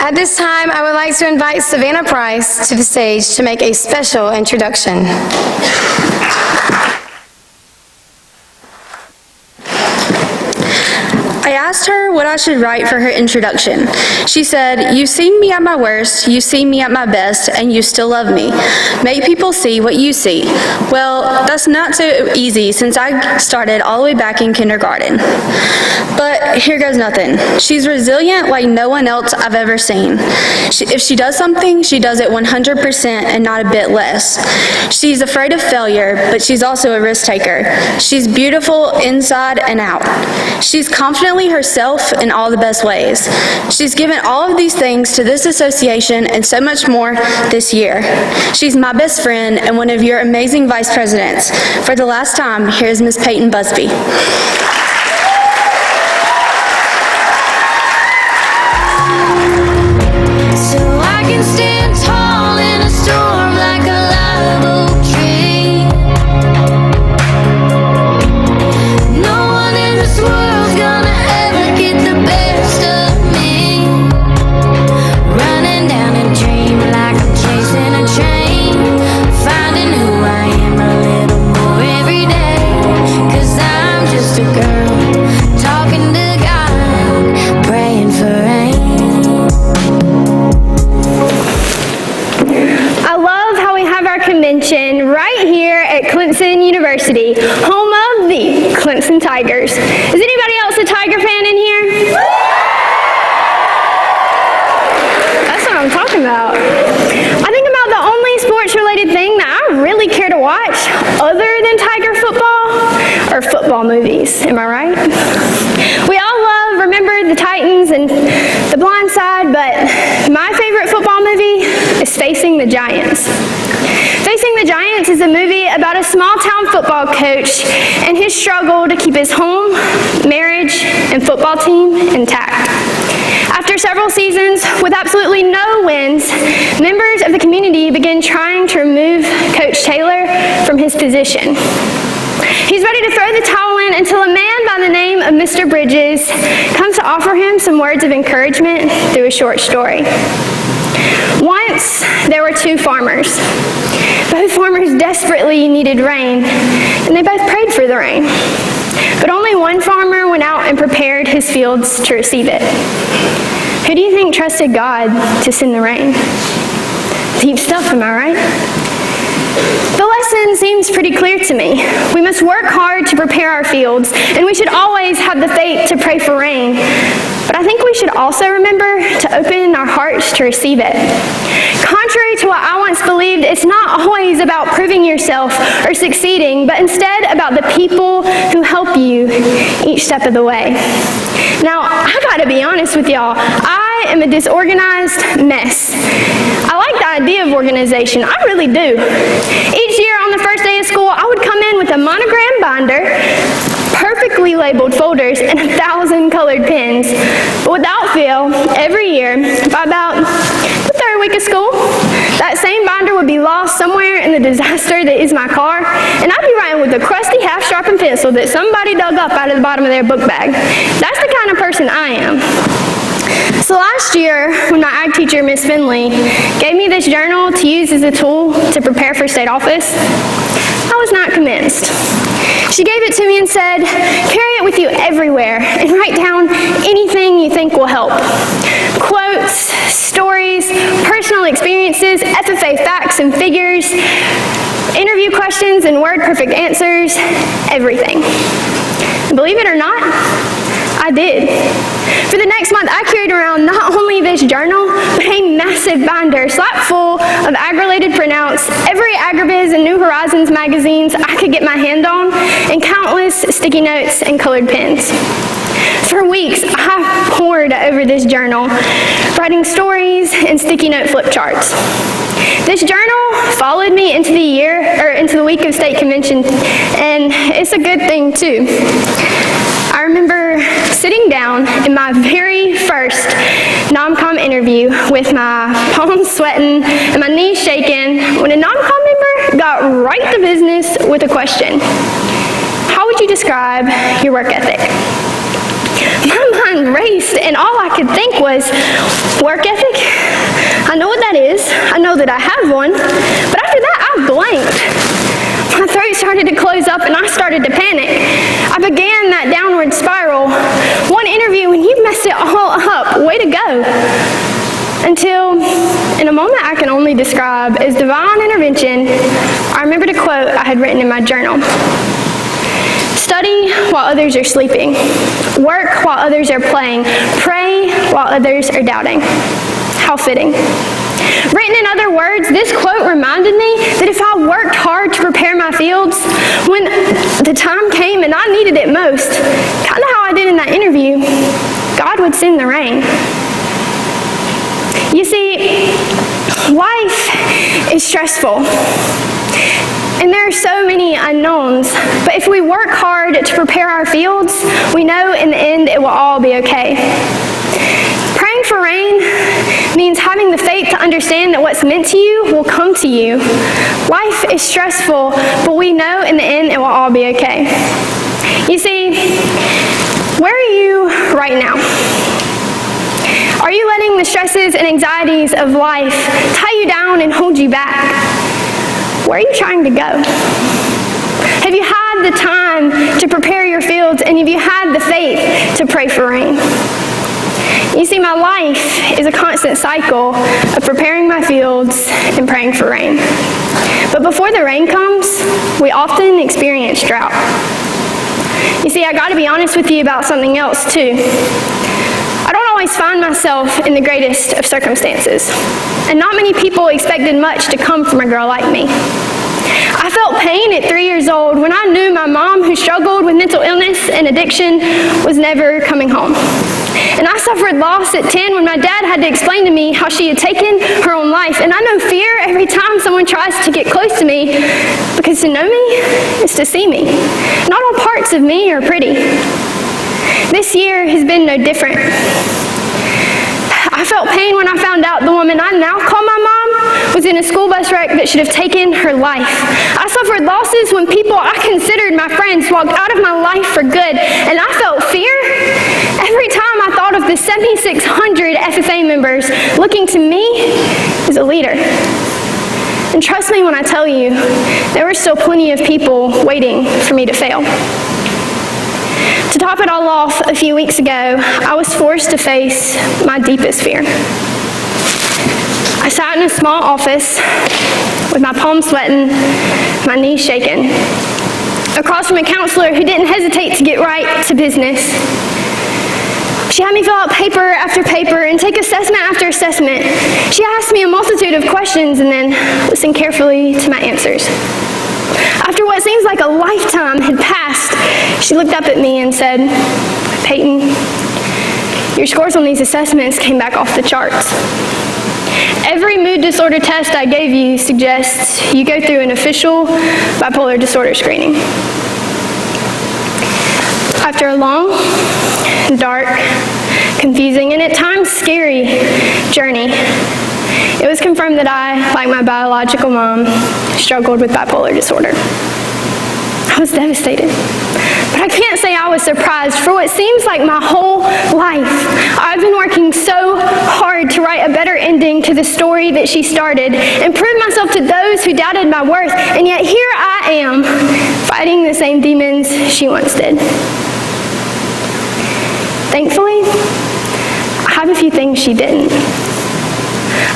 At this time, I would like to invite Savannah Price to the stage to make a special introduction. I asked her what I should write for her introduction. She said, "You've seen me at my worst, you've seen me at my best, and you still love me. Make people see what you see." Well, that's not so easy since I started all the way back in kindergarten. But here goes nothing. She's resilient like no one else I've ever seen. If she does something, she does it 100% and not a bit less. She's afraid of failure, but she's also a risk taker. She's beautiful inside and out. She's confidently herself in all the best ways. She's given all of these things to this association and so much more this year. She's my best friend and one of your amazing vice presidents. For the last time, here's Ms. Payton Busbee. Right here at Clemson University, home of the Clemson Tigers. Is anybody else a Tiger fan in here? That's what I'm talking about. I think about the only sports-related thing that I really care to watch other than Tiger football are football movies. Am I right? We all remember the Titans and The Blind Side, but my favorite football movie is Facing the Giants. Facing the Giants is a movie about a small-town football coach and his struggle to keep his home, marriage, and football team intact. After several seasons with absolutely no wins, members of the community begin trying to remove Coach Taylor from his position. He's ready to throw the towel in until a man by the name of Mr. Bridges comes to offer him some words of encouragement through a short story. Once, there were two farmers. Both farmers desperately needed rain, and they both prayed for the rain. But only one farmer went out and prepared his fields to receive it. Who do you think trusted God to send the rain? Deep stuff, am I right? The lesson seems pretty clear to me. We must work hard to prepare our fields, and we should always have the faith to pray for rain. But I think we should also remember to open our hearts to receive it. Contrary to what I once believed, it's not always about proving yourself or succeeding, but instead about the people who help you each step of the way. Now, I gotta be honest with y'all, I am a disorganized mess. I like the idea of organization, I really do. Each year on the first day of school, I would come in with a monogram binder, perfectly labeled folders, and 1,000 colored pens. But without fail, every year, by about the third week of school, that same binder would be lost somewhere in the disaster that is my car, and I'd be writing with a crusty half-sharpened pencil that somebody dug up out of the bottom of their book bag. That's the kind of person I am. So last year, when my ag teacher, Miss Finley, gave me this journal to use as a tool to prepare for state office, I was not convinced. She gave it to me and said, "Carry it with you everywhere and write down anything you think will help. Quotes, stories, personal experiences, FFA facts and figures, interview questions and word-perfect answers, everything." Believe it or not, I did. For the next month, I carried around not only this journal, but a massive binder slapped full of ag-related printouts, every Agribiz and New Horizons magazines I could get my hand on, and countless sticky notes and colored pens. For weeks, I pored over this journal, writing stories and sticky note flip charts. This journal followed me into the week of state convention, and it's a good thing too. I remember sitting down in my very first non-com interview with my palms sweating and my knees shaking when a non-com member got right to business with a question. How would you describe your work ethic? My mind race, and all I could think was, work ethic? I know what that is. I know that I have one. But after that, I blanked. My throat started to close up, and I started to panic. I began that downward spiral. One interview, and you messed it all up. Way to go. Until, in a moment I can only describe as divine intervention, I remembered a quote I had written in my journal. Study while others are sleeping. Work while others are playing. Pray while others are doubting. How fitting. Written in other words, this quote reminded me that if I worked hard to prepare my fields, when the time came and I needed it most, kind of how I did in that interview, God would send the rain. You see, life is stressful, and there are so many unknowns, but if we work hard to prepare our fields, we know in the end it will all be okay. Praying for rain means having the faith to understand that what's meant to you will come to you. Life is stressful, but we know in the end it will all be okay. You see, where are you right now? Are you letting the stresses and anxieties of life tie you down and hold you back? Where are you trying to go? Have you had the time to prepare your fields, and have you had the faith to pray for rain? You see, my life is a constant cycle of preparing my fields and praying for rain. But before the rain comes, we often experience drought. You see, I got to be honest with you about something else too. I don't always find myself in the greatest of circumstances, and not many people expected much to come from a girl like me. I felt pain at 3 years old when I knew my mom, who struggled with mental illness and addiction, was never coming home. And I suffered loss at 10 when my dad had to explain to me how she had taken her own life. And I know fear every time someone tries to get close to me, because to know me is to see me. Not all parts of me are pretty. This year has been no different. I felt pain when I found out the woman I now call my mom was in a school bus wreck that should have taken her life. I suffered losses when people I considered my friends walked out of my life for good, and I felt fear every time I thought of the 7,600 FFA members looking to me as a leader. And trust me when I tell you, there were still plenty of people waiting for me to fail. To top it all off, a few weeks ago, I was forced to face my deepest fear. I sat in a small office with my palms sweating, my knees shaking, across from a counselor who didn't hesitate to get right to business. She had me fill out paper after paper and take assessment after assessment. She asked me a multitude of questions and then listened carefully to my answers. After what seems like a lifetime had passed, she looked up at me and said, "Payton, your scores on these assessments came back off the charts. Every mood disorder test I gave you suggests you go through an official bipolar disorder screening." After a long, dark, confusing, and at times scary journey, it was confirmed that I, like my biological mom, struggled with bipolar disorder. I was devastated, but I can't say I was surprised. For what seems like my whole life, I've been working so hard to write a better ending to the story that she started and prove myself to those who doubted my worth, and yet here I am, fighting the same demons she once did. Thankfully, I have a few things she didn't.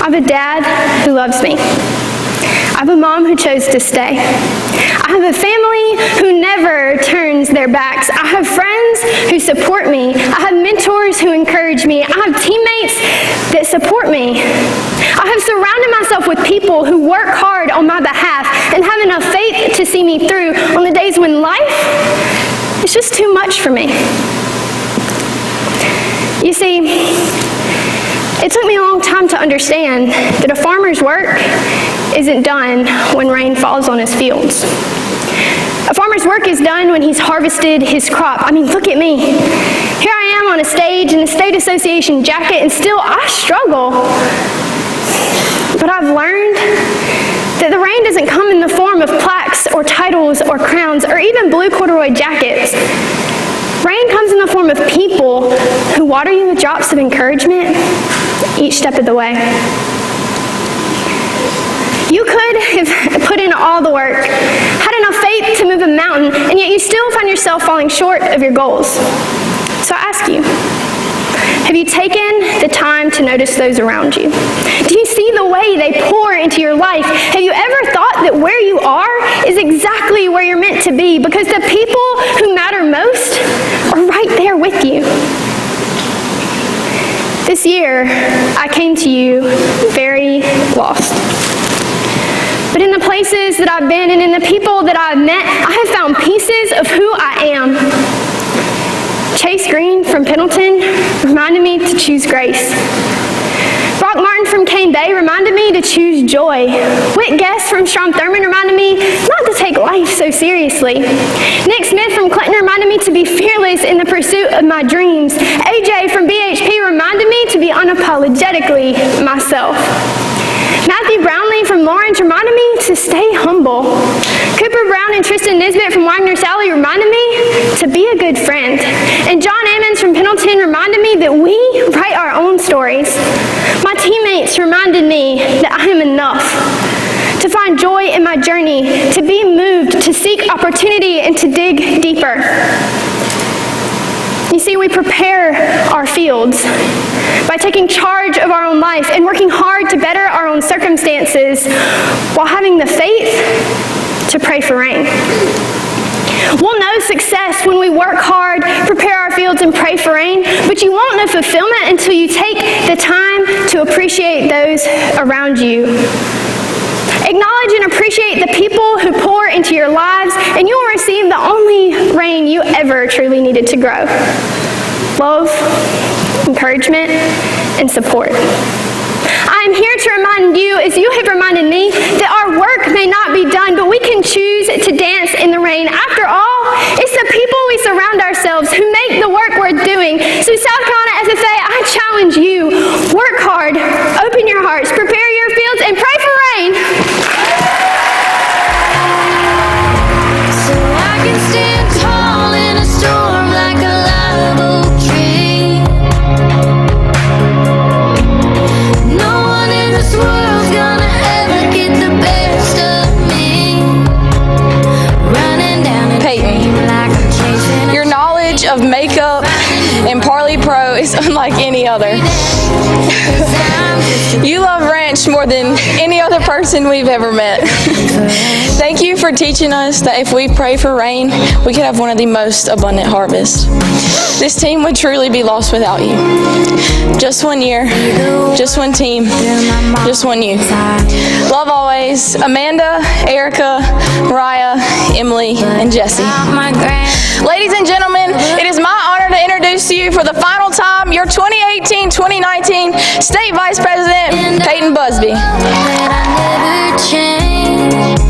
I have a dad who loves me. I have a mom who chose to stay. I have a family who never turns their backs. I have friends who support me. I have mentors who encourage me. I have teammates that support me. I have surrounded myself with people who work hard on my behalf and have enough faith to see me through on the days when life is just too much for me. You see, it took me a long time to understand that a farmer's work isn't done when rain falls on his fields. A farmer's work is done when he's harvested his crop. I mean, look at me. Here I am on a stage in the state association jacket, and still I struggle. But I've learned that the rain doesn't come in the form of plaques or titles or crowns or even blue corduroy jackets. Rain comes in the form of people who water you with drops of encouragement each step of the way. You could have put in all the work, had enough faith to move a mountain, and yet you still find yourself falling short of your goals. So I ask you, have you taken the time to notice those around you? Do you see the way they pour into your life? Have you ever thought that where you are is exactly where you're meant to be, because the people who matter most are right there with you? This year, I came to you very lost. But in the places that I've been and in the people that I've met, I have found pieces of who I am. Chase Green from Pendleton reminded me to choose grace. Brock Martin from Cane Bay reminded me to choose joy. Whit Guest from Strom Thurmond reminded me not to take life so seriously. Nick Smith from Clinton reminded me to be fearless in the pursuit of my dreams. AJ from BHP reminded me to be unapologetically myself. Matthew Brownlee from Lawrence reminded me to stay humble. Cooper Brown and Tristan Nisbet from Wagner Sally reminded me to be a good friend. And John Ammons from Pendleton reminded me that we write our own stories. My teammates reminded me that I am enough, to find joy in my journey, to be moved, to seek opportunity, and to dig deeper. You see, we prepare our fields by taking charge of our own life and working hard to better our own circumstances while having the faith to pray for rain. We'll know success when we work hard, prepare our fields, and pray for rain, but you won't know fulfillment until you take the time to appreciate those around you. Acknowledge and appreciate the people who pour into your lives, and you will receive the only rain you ever truly needed to grow: love, encouragement, and support. I am here to remind you, as you have reminded me, that our work may not be done, but we can choose to dance in the rain. After all, it's the people we surround ourselves who make the work worth doing. So South Carolina FFA, I challenge you, work hard, open your hearts, prepare your fields, and pray for rain. So I can stand tall in a storm like a live oak tree. No one in this world's gonna ever get the best of me. Running down a Payton, dream like I'm chasing your knowledge of makeup and Parley Pro is unlike any other. You love ranch more than any other person we've ever met. Thank you for teaching us that if we pray for rain, we could have one of the most abundant harvests. This team would truly be lost without you. Just 1 year, just one team, just one you. Love always, Amanda, Erica, Mariah, Emily, and Jesse. my grand. Ladies and gentlemen, it is my honor to introduce to you for the final time your 2018-2019 State Vice President, Payton Busbee. That I never change.